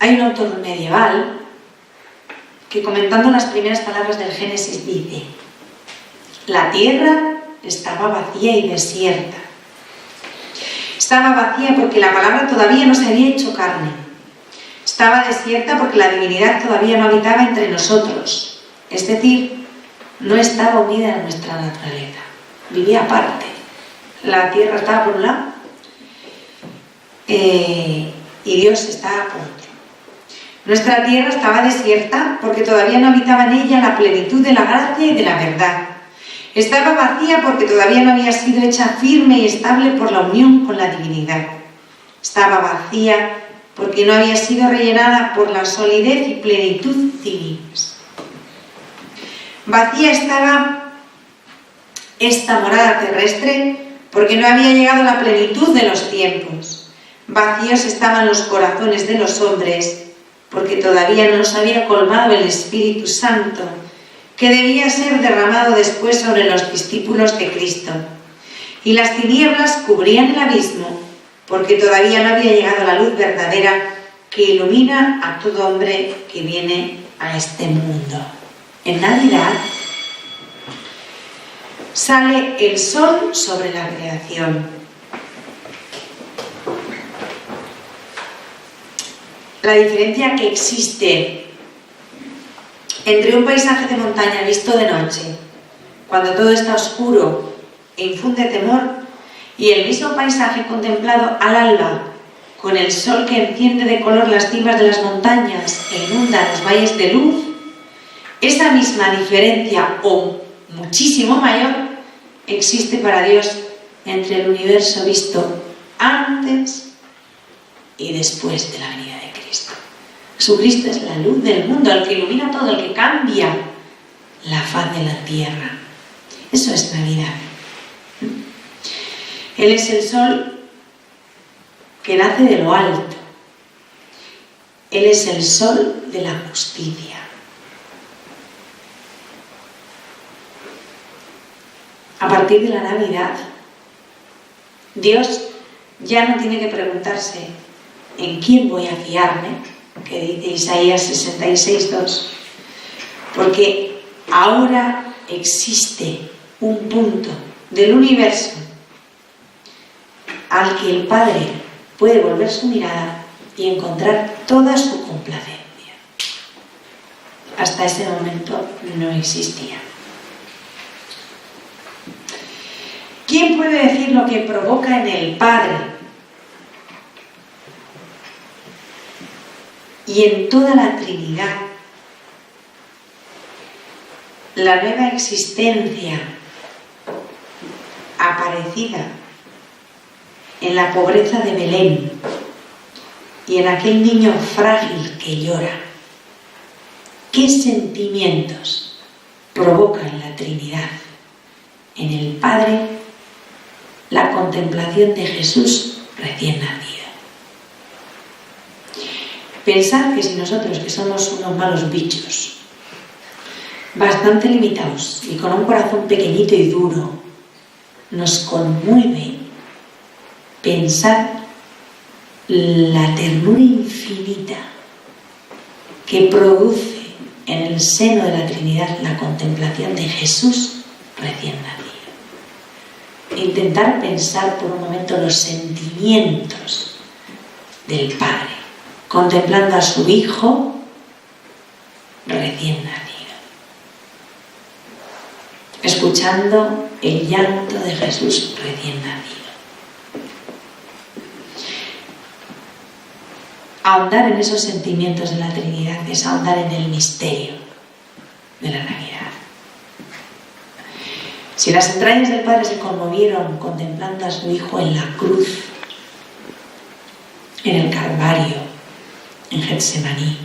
Hay un autor medieval que, comentando las primeras palabras del Génesis, dice: la tierra estaba vacía y desierta. Estaba vacía porque la palabra todavía no se había hecho carne. Estaba desierta porque la divinidad todavía no habitaba entre nosotros. Es decir, no estaba unida a nuestra naturaleza. Vivía aparte. La tierra estaba por un lado y Dios estaba por otro. Nuestra tierra estaba desierta porque todavía no habitaba en ella la plenitud de la gracia y de la verdad. Estaba vacía porque todavía no había sido hecha firme y estable por la unión con la divinidad. Estaba vacía porque no había sido rellenada por la solidez y plenitud divinas. Vacía estaba esta morada terrestre porque no había llegado la plenitud de los tiempos. Vacíos estaban los corazones de los hombres porque todavía no los había colmado el Espíritu Santo, que debía ser derramado después sobre los discípulos de Cristo. Y las tinieblas cubrían el abismo porque todavía no había llegado la luz verdadera que ilumina a todo hombre que viene a este mundo. En Navidad sale el sol sobre la creación. La diferencia que existe entre un paisaje de montaña visto de noche, cuando todo está oscuro e infunde temor, y el mismo paisaje contemplado al alba, con el sol que enciende de color las cimas de las montañas e inunda los valles de luz, esa misma diferencia, o muchísimo mayor, existe para Dios entre el universo visto antes y después de la venida de Cristo. Jesucristo es la luz del mundo, el que ilumina todo, el que cambia la faz de la tierra. Eso es Navidad. Él es el sol que nace de lo alto. Él es el sol de la justicia. A partir de la Navidad, Dios ya no tiene que preguntarse en quién voy a fiarme, que dice Isaías 66:2, porque ahora existe un punto del universo al que el Padre puede volver su mirada y encontrar toda su complacencia. Hasta ese momento no existía. ¿Quién puede decir lo que provoca en el Padre y en toda la Trinidad la nueva existencia aparecida en la pobreza de Belén y en aquel niño frágil que llora? ¿Qué sentimientos provocan la Trinidad en el Padre la contemplación de Jesús recién nacido? Pensad que si nosotros, que somos unos malos bichos, bastante limitados y con un corazón pequeñito y duro, nos conmueve pensar la ternura infinita que produce en el seno de la Trinidad la contemplación de Jesús recién nacido. Intentar pensar por un momento los sentimientos del Padre contemplando a su Hijo recién nacido, escuchando el llanto de Jesús recién nacido. Ahondar en esos sentimientos de la Trinidad es ahondar en el misterio de la Navidad. Si las entrañas del Padre se conmovieron contemplando a su Hijo en la cruz, en el Calvario, en Getsemaní,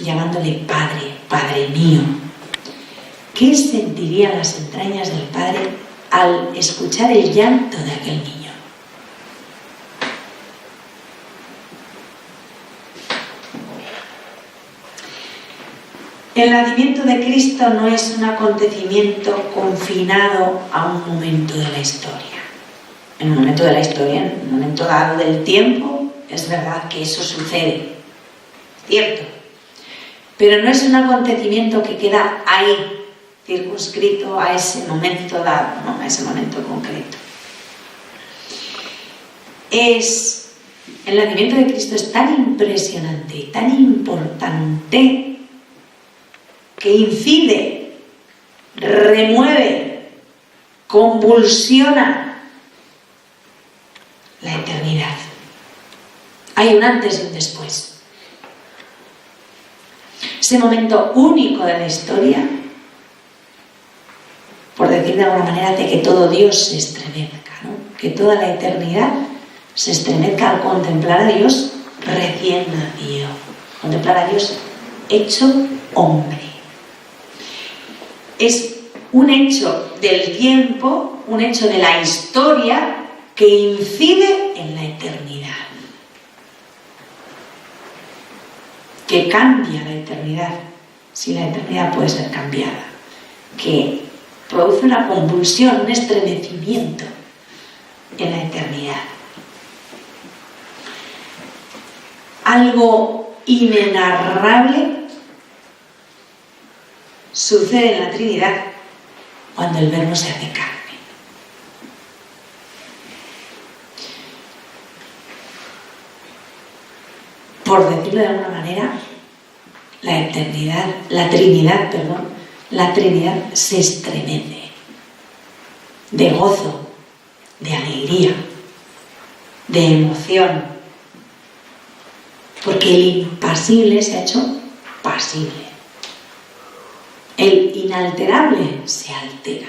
llamándole Padre, Padre mío, ¿qué sentirían las entrañas del Padre al escuchar el llanto de aquel niño? El nacimiento de Cristo no es un acontecimiento confinado a un momento de la historia. En un momento de la historia, en un momento dado del tiempo, Es verdad que eso sucede, cierto, pero no es un acontecimiento que queda ahí, circunscrito a ese momento dado, ¿no? A ese momento concreto. El nacimiento de Cristo es tan impresionante y tan importante que incide, remueve, convulsiona la eternidad. Hay un antes y un después. Ese momento único de la historia, por decir de alguna manera, de que todo Dios se estremezca, ¿no? Que toda la eternidad se estremezca al contemplar a Dios recién nacido, contemplar a Dios hecho hombre. Es un hecho del tiempo, un hecho de la historia que incide en la eternidad, que cambia la eternidad, si la eternidad puede ser cambiada, que produce una convulsión, un estremecimiento en la eternidad. Algo inenarrable sucede en la Trinidad cuando el Verbo se hace carne. Por decirlo de alguna manera, la Trinidad se estremece de gozo, de alegría, de emoción, porque el impasible se ha hecho pasible. El inalterable se altera,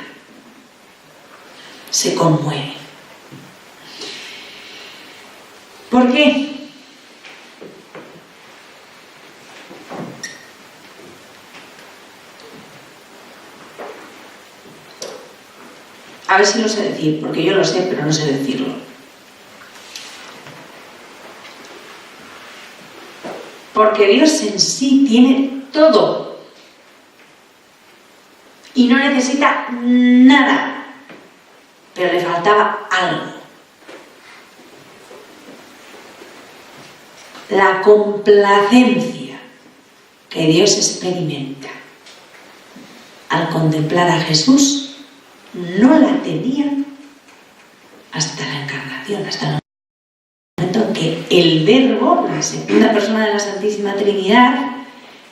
se conmueve. ¿Por qué? A ver si lo sé decir, porque yo lo sé, pero no sé decirlo. Porque Dios en sí tiene todo y no necesita nada, pero le faltaba algo. La complacencia que Dios experimenta al contemplar a Jesús no la tenía hasta la encarnación, hasta el momento en que el Verbo, la segunda persona de la Santísima Trinidad,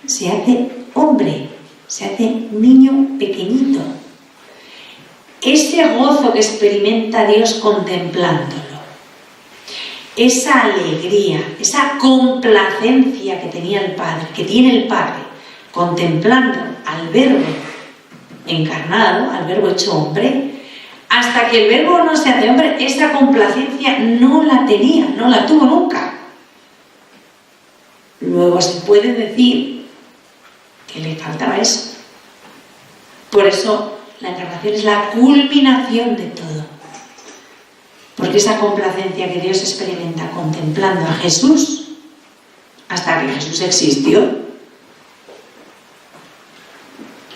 se hace hombre, se hace niño pequeñito. Ese gozo que experimenta Dios contemplándolo, esa alegría, esa complacencia que tenía el Padre, que tiene el Padre, contemplando al Verbo encarnado, al Verbo hecho hombre, hasta que el Verbo no se hace hombre, esa complacencia no la tenía, no la tuvo nunca. Luego se puede decir que le faltaba eso. Por eso la encarnación es la culminación de todo. Porque esa complacencia que Dios experimenta contemplando a Jesús, hasta que Jesús existió,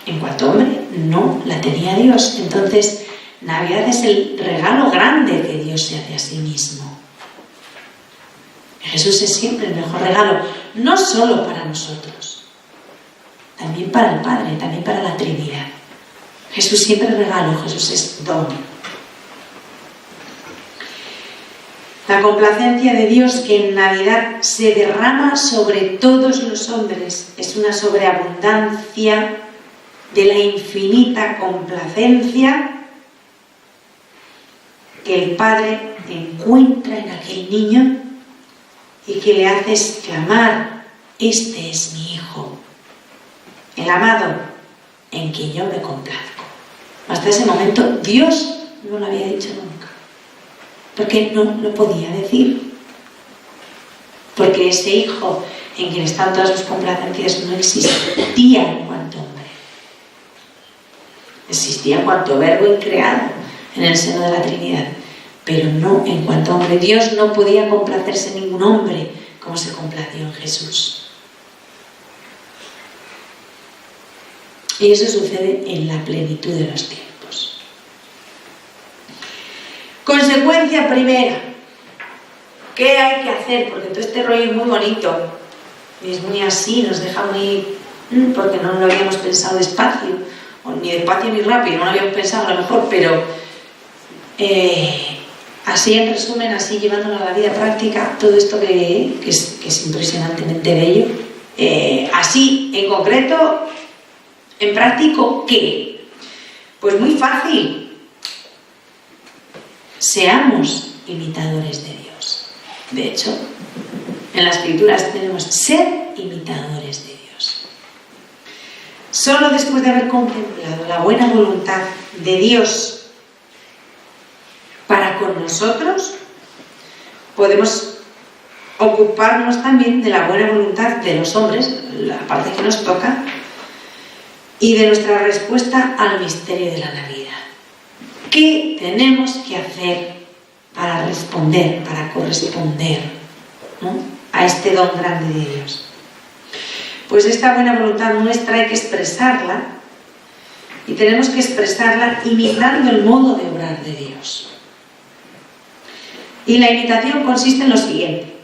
en cuanto hombre, no la tenía Dios. Entonces, Navidad es el regalo grande que Dios se hace a sí mismo. Jesús es siempre el mejor regalo, no solo para nosotros, también para el Padre, también para la Trinidad. Jesús siempre es regalo, Jesús es don. La complacencia de Dios que en Navidad se derrama sobre todos los hombres es una sobreabundancia de la infinita complacencia que el Padre encuentra en aquel niño y que le hace exclamar: este es mi Hijo, el amado, en quien yo me complazco. Hasta ese momento Dios no lo había dicho nunca, porque no lo podía decir, porque ese Hijo en quien están todas sus complacencias no existía en cuanto hombre. Existía en cuanto Verbo creado en el seno de la Trinidad, pero no en cuanto hombre. Dios no podía complacerse en ningún hombre como se complació en Jesús. Y eso sucede en la plenitud de los tiempos. Consecuencia primera, ¿qué hay que hacer? Porque todo este rollo es muy bonito y es muy así, nos deja muy... porque no lo habíamos pensado despacio, o ni despacio ni rápido, no lo habíamos pensado a lo mejor, pero así en resumen, así llevándolo a la vida práctica, todo esto que es impresionantemente bello, así en concreto, en práctico, ¿qué? Pues muy fácil, seamos imitadores de Dios. De hecho, en las Escrituras tenemos ser imitadores de Dios. Solo después de haber contemplado la buena voluntad de Dios para con nosotros, podemos ocuparnos también de la buena voluntad de los hombres, la parte que nos toca, y de nuestra respuesta al misterio de la Navidad. ¿Qué tenemos que hacer para responder, para corresponder, ¿no?, a este don grande de Dios? Pues esta buena voluntad nuestra hay que expresarla, y tenemos que expresarla imitando el modo de obrar de Dios. Y la imitación consiste en lo siguiente: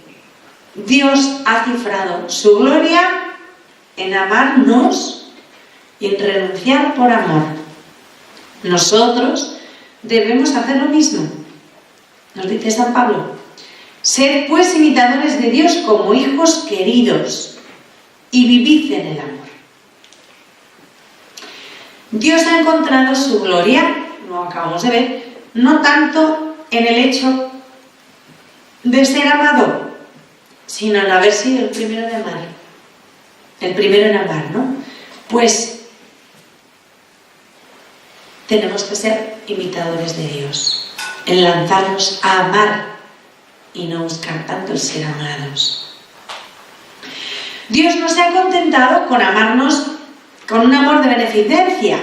Dios ha cifrado su gloria en amarnos y en renunciar por amor. Nosotros debemos hacer lo mismo. Nos dice San Pablo: sed pues imitadores de Dios como hijos queridos y vivid en el amor. Dios ha encontrado su gloria, lo acabamos de ver, no tanto en el hecho de ser amado, sino en haber sido el primero en amar. El primero en amar, ¿no? Pues tenemos que ser imitadores de Dios, en lanzarnos a amar y no buscar tanto el ser amados. Dios no se ha contentado con amarnos con un amor de beneficencia.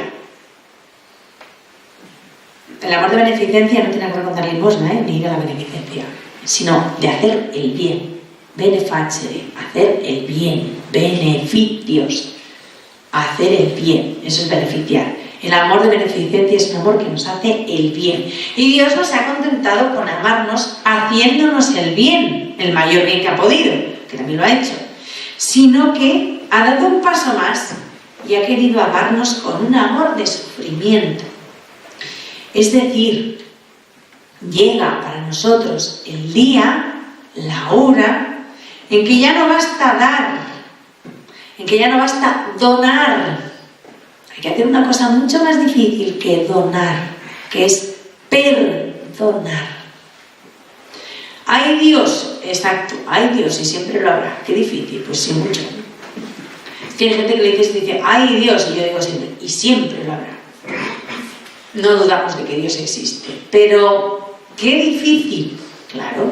El amor de beneficencia no tiene que ver con dar limosna, ni ir a la beneficencia, sino de hacer el bien. Benefacere, hacer el bien. Beneficios, hacer el bien. Eso es beneficiar. El amor de beneficencia es un amor que nos hace el bien. Y Dios nos ha contentado con amarnos haciéndonos el bien, el mayor bien que ha podido, que también lo ha hecho. Sino que ha dado un paso más y ha querido amarnos con un amor de sufrimiento. Es decir, llega para nosotros el día, la hora, en que ya no basta dar, en que ya no basta donar. Hay que hacer una cosa mucho más difícil que donar, que es perdonar. Hay Dios, exacto, hay Dios y siempre lo habrá. Qué difícil, pues sí, mucho. Tiene gente que le dice, hay Dios, y yo digo siempre, y siempre lo habrá. No dudamos de que Dios existe, pero qué difícil, claro.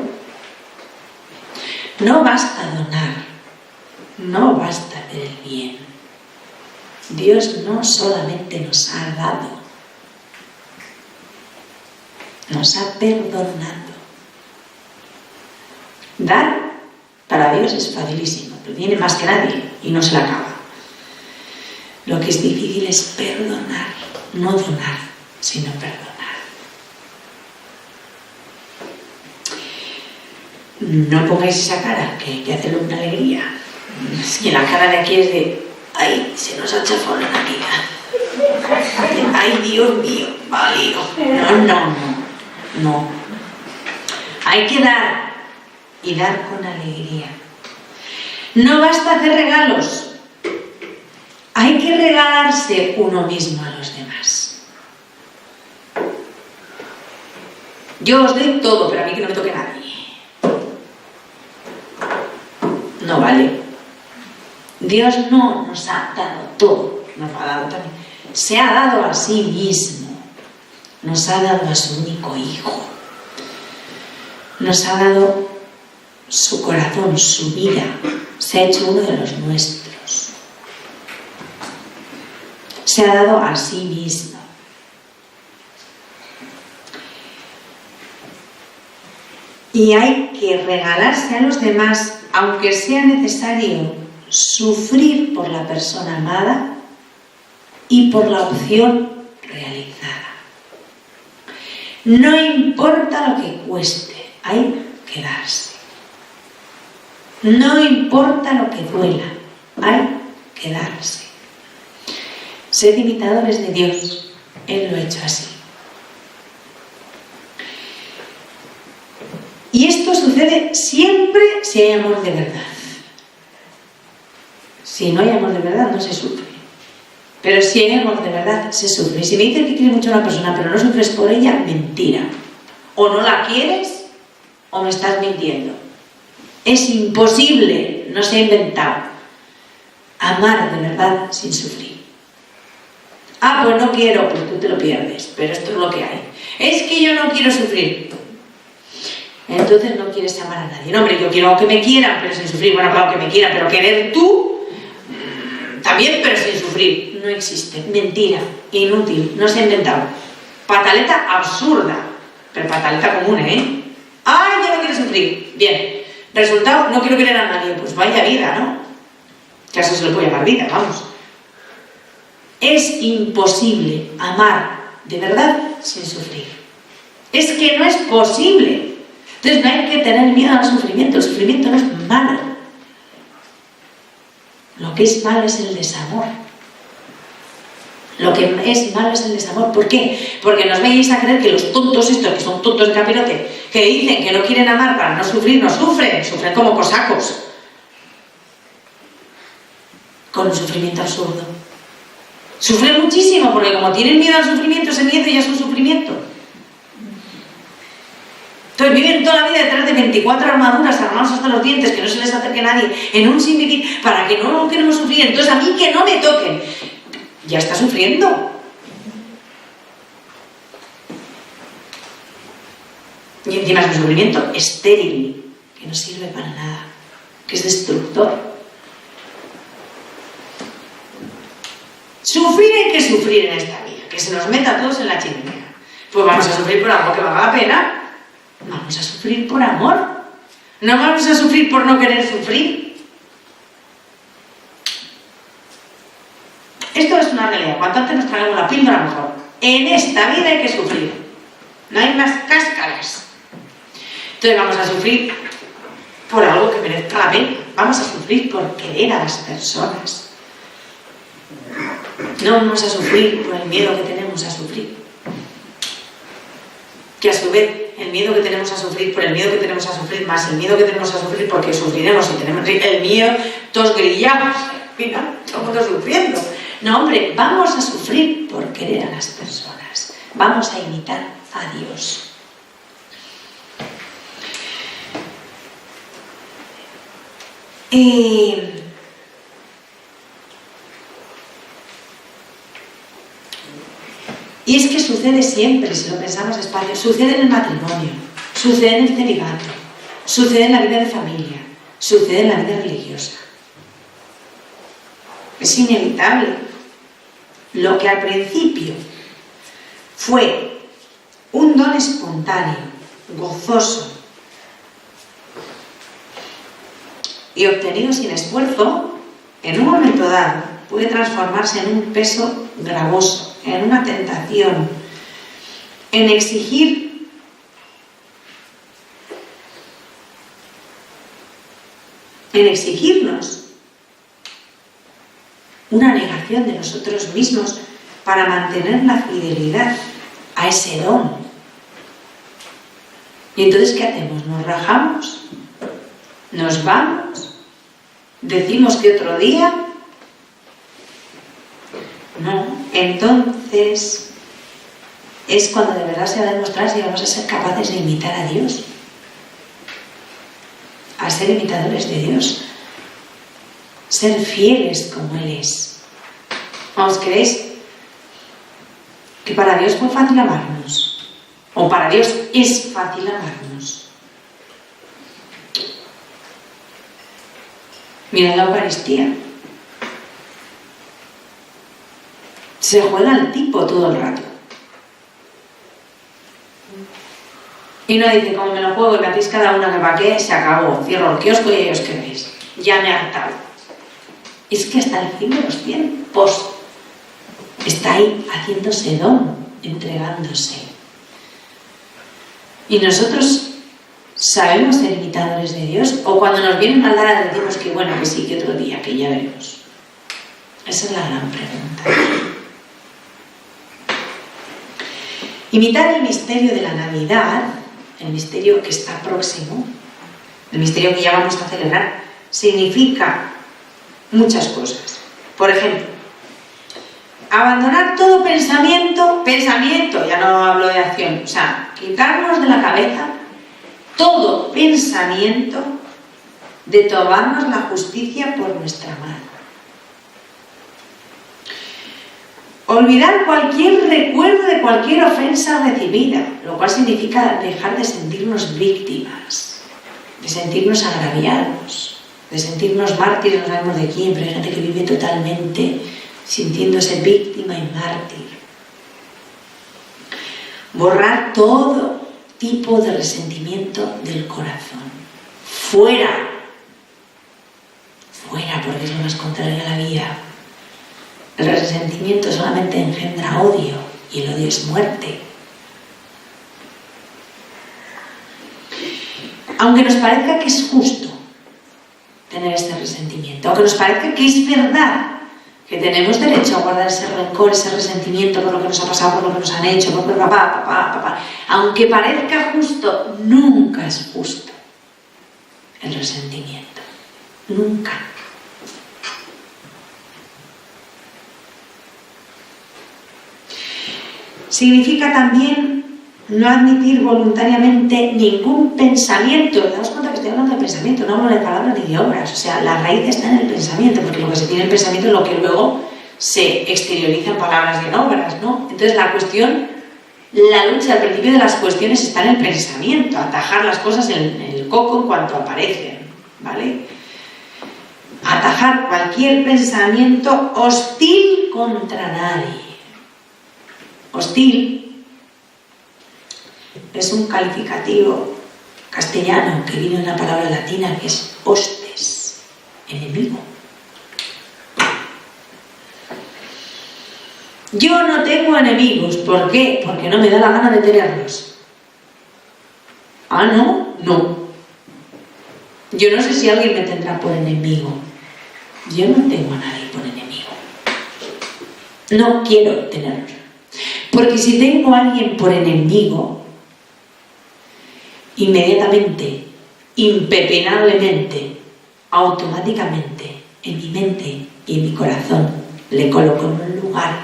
No basta donar, no basta hacer el bien. Dios no solamente nos ha dado, nos ha perdonado. Dar para Dios es facilísimo, pero tiene más que nadie y no se la acaba. Lo que es difícil es perdonar, no donar, sino perdonar. No pongáis esa cara, que hay que hacerlo con alegría. Es que la cara de aquí es de, ay, se nos ha chafado la Navidad. Ay, Dios mío, vale. No. Hay que dar, y dar con alegría. No basta hacer regalos. Hay que regalarse uno mismo a los demás. Yo os doy todo, pero a mí que no me toque nadie. No vale. Dios no nos ha dado todo, nos ha dado también. Se ha dado a sí mismo. Nos ha dado a su único hijo. Nos ha dado su corazón, su vida. Se ha hecho uno de los nuestros. Se ha dado a sí mismo. Y hay que regalarse a los demás, aunque sea necesario sufrir por la persona amada y por la opción realizada. No importa lo que cueste, hay que darse. No importa lo que duela, hay que darse. Sed imitadores de Dios, Él lo ha hecho así. Y esto sucede siempre si hay amor de verdad. Si no hay amor de verdad, no se sufre. Pero si hay amor de verdad, se sufre. Y si me dices que quieres mucho a una persona, pero no sufres por ella, mentira. O no la quieres, o me estás mintiendo. Es imposible, no se ha inventado, amar de verdad sin sufrir. Ah, pues no quiero, pues tú te lo pierdes, pero esto es lo que hay. Es que yo no quiero sufrir. Entonces no quieres amar a nadie. No, hombre, yo quiero que me quieran, pero sin sufrir. Bueno, claro que me quieran, pero querer tú también, pero sin sufrir. No existe. Mentira. Inútil. No se ha inventado. Pataleta absurda. Pero pataleta común, ¿eh? ¡Ay, yo no quiero sufrir! Bien. Resultado, no quiero querer a nadie. Pues vaya vida, ¿no? Que a eso se le puede llamar vida, vamos. Es imposible amar de verdad sin sufrir. Es que no es posible. Entonces no hay que tener miedo al sufrimiento. El sufrimiento no es malo. Lo que es malo es el desamor. Lo que es malo es el desamor. ¿Por qué? Porque nos vayáis a creer que los tontos estos, que son tontos de capirote, que dicen que no quieren amar para no sufrir, no sufren. Sufren como cosacos. Con un sufrimiento absurdo. Sufren muchísimo porque como tienen miedo al sufrimiento, ese miedo ya es un sufrimiento. Entonces viven toda la vida detrás de 24 armaduras armados hasta los dientes, que no se les acerque nadie, en un sin vivir, para que no queremos sufrir. Entonces a mí que no me toquen. Ya está sufriendo. Y encima es un sufrimiento estéril, que no sirve para nada, que es destructor. Sufrir hay que sufrir en esta vida, que se nos meta a todos en la chimenea. Pues vamos a sufrir por algo que valga la pena. Vamos a sufrir por amor. No vamos a sufrir por no querer sufrir. Esto es una realidad. Cuanto antes nos traigamos la píldora, mejor. En esta vida hay que sufrir. No hay más cáscaras. Entonces vamos a sufrir por algo que merezca la pena. Vamos a sufrir por querer a las personas. No vamos a sufrir por el miedo que tenemos a sufrir. Que a su vez el miedo que tenemos a sufrir, por el miedo que tenemos a sufrir, más el miedo que tenemos a sufrir porque sufriremos si tenemos el miedo, todos grillamos, mira, todo el mundo sufriendo. No, hombre, vamos a sufrir por querer a las personas. Vamos a imitar a Dios. Y es que sucede siempre, si lo pensamos despacio, sucede en el matrimonio, sucede en el celibato, sucede en la vida de familia, sucede en la vida religiosa. Es inevitable. Lo que al principio fue un don espontáneo, gozoso y obtenido sin esfuerzo, en un momento dado puede transformarse en un peso gravoso, en una tentación, en exigirnos una negación de nosotros mismos para mantener la fidelidad a ese don. Y entonces, ¿qué hacemos? ¿Nos rajamos? ¿Nos vamos? ¿Decimos que otro día? No, entonces es cuando de verdad se va a demostrar si vamos a ser capaces de imitar a Dios, a ser imitadores de Dios, ser fieles como Él es. ¿Os creéis que para Dios fue fácil amarnos? ¿O para Dios es fácil amarnos? Mirad la Eucaristía. Se juega el tipo todo el rato. Y no dice, como me lo juego y me hacéis cada una que para qué, se acabó. Cierro el kiosco y ahí os queréis. Ya me he hartado. Es que hasta el fin de los tiempos está ahí haciéndose don, entregándose. Y nosotros ¿Sabemos ser imitadores de Dios? ¿O cuando nos vienen maldades decimos que bueno, que sí, que otro día, que ya veremos? Esa es la gran pregunta. Imitar el misterio de la Navidad, el misterio que está próximo, el misterio que ya vamos a celebrar, significa muchas cosas. Por ejemplo, abandonar todo pensamiento, ya no hablo de acción, o sea, quitarnos de la cabeza todo pensamiento de tomarnos la justicia por nuestra mano. Olvidar cualquier recuerdo de cualquier ofensa recibida, lo cual significa dejar de sentirnos víctimas, de sentirnos agraviados, de sentirnos mártires, no sabemos de quién, pero hay gente que vive totalmente sintiéndose víctima y mártir. Borrar todo tipo de resentimiento del corazón. Fuera, porque es lo más contrario a la vida. El resentimiento solamente engendra odio y el odio es muerte. Aunque nos parezca que es justo tener este resentimiento, aunque nos parezca que es verdad que tenemos derecho a guardar ese rencor, ese resentimiento por lo que nos ha pasado, por lo que nos han hecho, por papá, aunque parezca justo, nunca es justo el resentimiento. Nunca. Significa también no admitir voluntariamente ningún pensamiento. Daos cuenta que estoy hablando de pensamiento, no hablo de palabras ni de obras. O sea, la raíz está en el pensamiento, porque lo que se tiene en el pensamiento es lo que luego se exterioriza en palabras y en obras, ¿no? Entonces la cuestión, la lucha al principio de las cuestiones está en el pensamiento, atajar las cosas en el coco en cuanto aparecen, ¿vale? Atajar cualquier pensamiento hostil contra nadie. Hostil es un calificativo castellano que viene de una palabra latina que es hostes, enemigo. Yo no tengo enemigos. ¿Por qué? Porque no me da la gana de tenerlos. Ah, ¿no? No. Yo no sé si alguien me tendrá por enemigo. Yo no tengo a nadie por enemigo. No quiero tenerlos. Porque si tengo a alguien por enemigo, inmediatamente, impepinablemente, automáticamente, en mi mente y en mi corazón, le coloco en un lugar,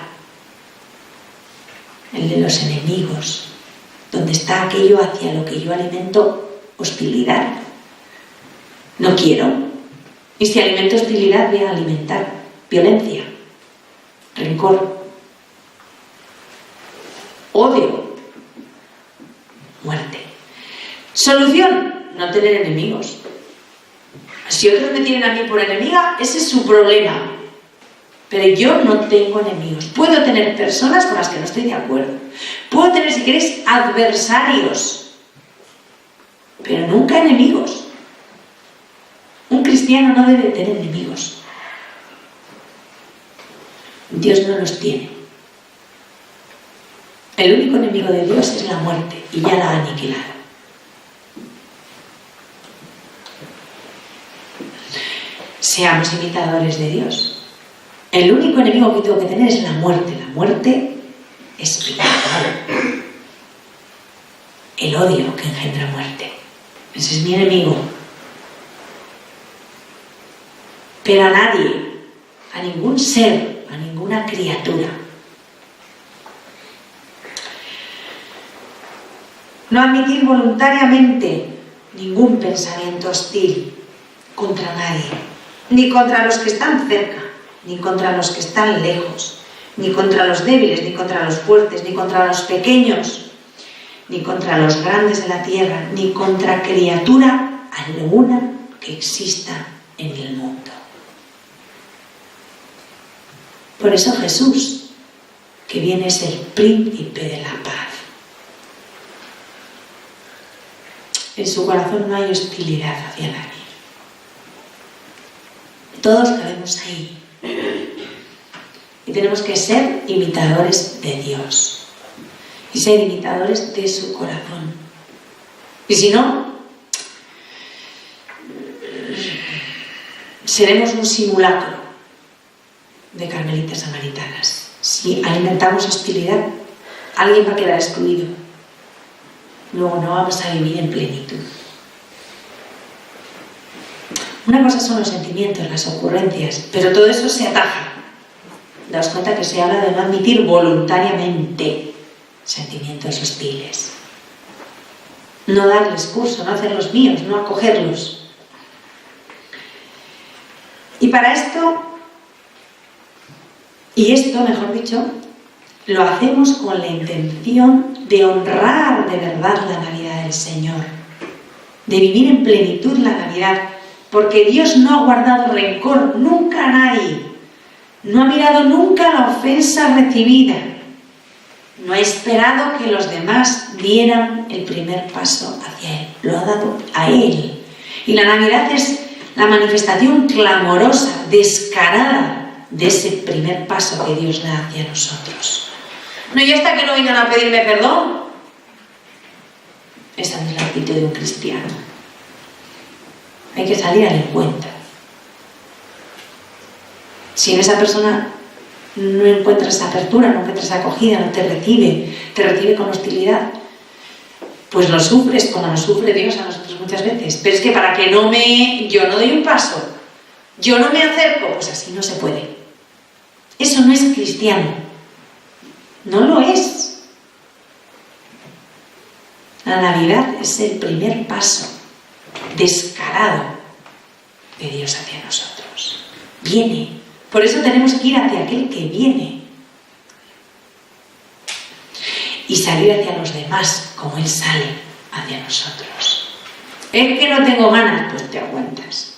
el de los enemigos, donde está aquello hacia lo que yo alimento hostilidad. No quiero. Y si alimento hostilidad, voy a alimentar violencia, rencor, odio, muerte. Solución: no tener enemigos. Si otros me tienen a mí por enemiga, ese es su problema. Pero yo no tengo enemigos. Puedo tener personas con las que no estoy de acuerdo. Puedo tener, si queréis, adversarios. Pero nunca enemigos. Un cristiano no debe tener enemigos. Dios no los tiene. El único enemigo de Dios es la muerte y ya la ha aniquilado. Seamos imitadores de Dios. El único enemigo que tengo que tener es la muerte espiritual. El odio que engendra muerte. Ese es mi enemigo. Pero a nadie, a ningún ser, a ninguna criatura. No admitir voluntariamente ningún pensamiento hostil contra nadie, ni contra los que están cerca, ni contra los que están lejos, ni contra los débiles, ni contra los fuertes, ni contra los pequeños, ni contra los grandes de la tierra, ni contra criatura alguna que exista en el mundo. Por eso Jesús, que viene, es el príncipe de la paz. En su corazón no hay hostilidad hacia nadie. Todos cabemos ahí. Y tenemos que ser imitadores de Dios. Y ser imitadores de su corazón. Y si no, seremos un simulacro de carmelitas samaritanas. Si alimentamos hostilidad, alguien va a quedar excluido. Luego no vamos a vivir en plenitud. Una cosa son los sentimientos, las ocurrencias, pero todo eso se ataja. Daos cuenta que se habla de no admitir voluntariamente sentimientos hostiles. No darles curso, no hacerlos míos, no acogerlos. Y para esto, mejor dicho, lo hacemos con la intención de honrar de verdad la Navidad del Señor, de vivir en plenitud la Navidad, porque Dios no ha guardado rencor nunca a nadie, no ha mirado nunca la ofensa recibida, no ha esperado que los demás dieran el primer paso hacia Él, lo ha dado a Él. Y la Navidad es la manifestación clamorosa, descarada de ese primer paso que Dios da hacia nosotros. No, y hasta que no vengan a pedirme perdón. Esa no es la actitud de un cristiano. Hay que salir al encuentro. Si en esa persona no encuentras apertura, no encuentras acogida, no te recibe con hostilidad, pues lo sufres como nos sufre Dios a nosotros muchas veces. Pero es que para que yo no doy un paso, yo no me acerco, pues así no se puede. Eso no es cristiano. No lo es. La Navidad es el primer paso descarado de Dios hacia nosotros. Viene. Por eso tenemos que ir hacia aquel que viene. Y salir hacia los demás como Él sale hacia nosotros. Es que no tengo ganas, pues te aguantas.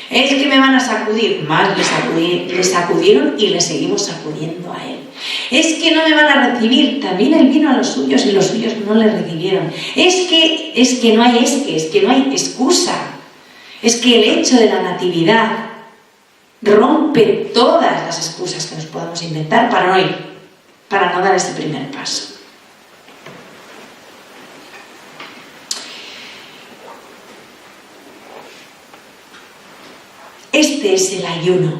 Es que me van a sacudir, más le sacudieron y le seguimos sacudiendo a Él. Es que no me van a recibir, también Él vino a los suyos y los suyos no le recibieron. Es que no hay excusa. Es que el hecho de la natividad rompe todas las excusas que nos podamos inventar para no ir, para no dar ese primer paso. Este es el ayuno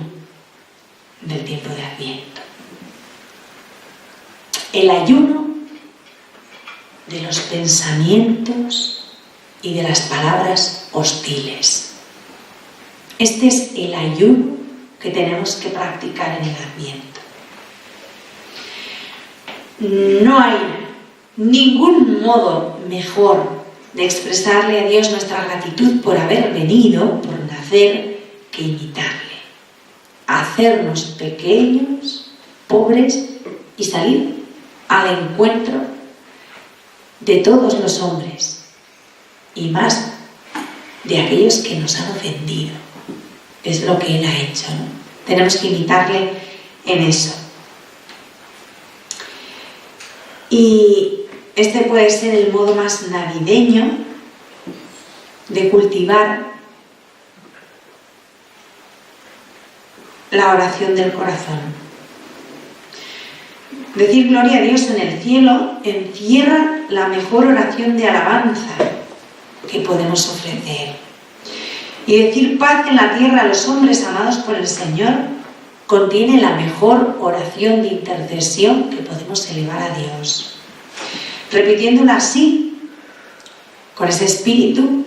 del tiempo de Adviento. El ayuno de los pensamientos y de las palabras hostiles. Este es el ayuno que tenemos que practicar en el Adviento. No hay ningún modo mejor de expresarle a Dios nuestra gratitud por haber venido, por nacer, que imitarle. Hacernos pequeños, pobres y salir al encuentro de todos los hombres y más de aquellos que nos han ofendido. Es lo que Él ha hecho, ¿no? Tenemos que imitarle en eso. Y este puede ser el modo más navideño de cultivar la oración del corazón. Decir gloria a Dios en el cielo encierra la mejor oración de alabanza que podemos ofrecer. Y decir paz en la tierra a los hombres amados por el Señor contiene la mejor oración de intercesión que podemos elevar a Dios. Repitiéndola así, con ese espíritu,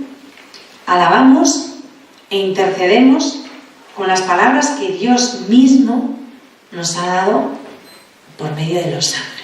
alabamos e intercedemos con las palabras que Dios mismo nos ha dado por medio de los ángeles.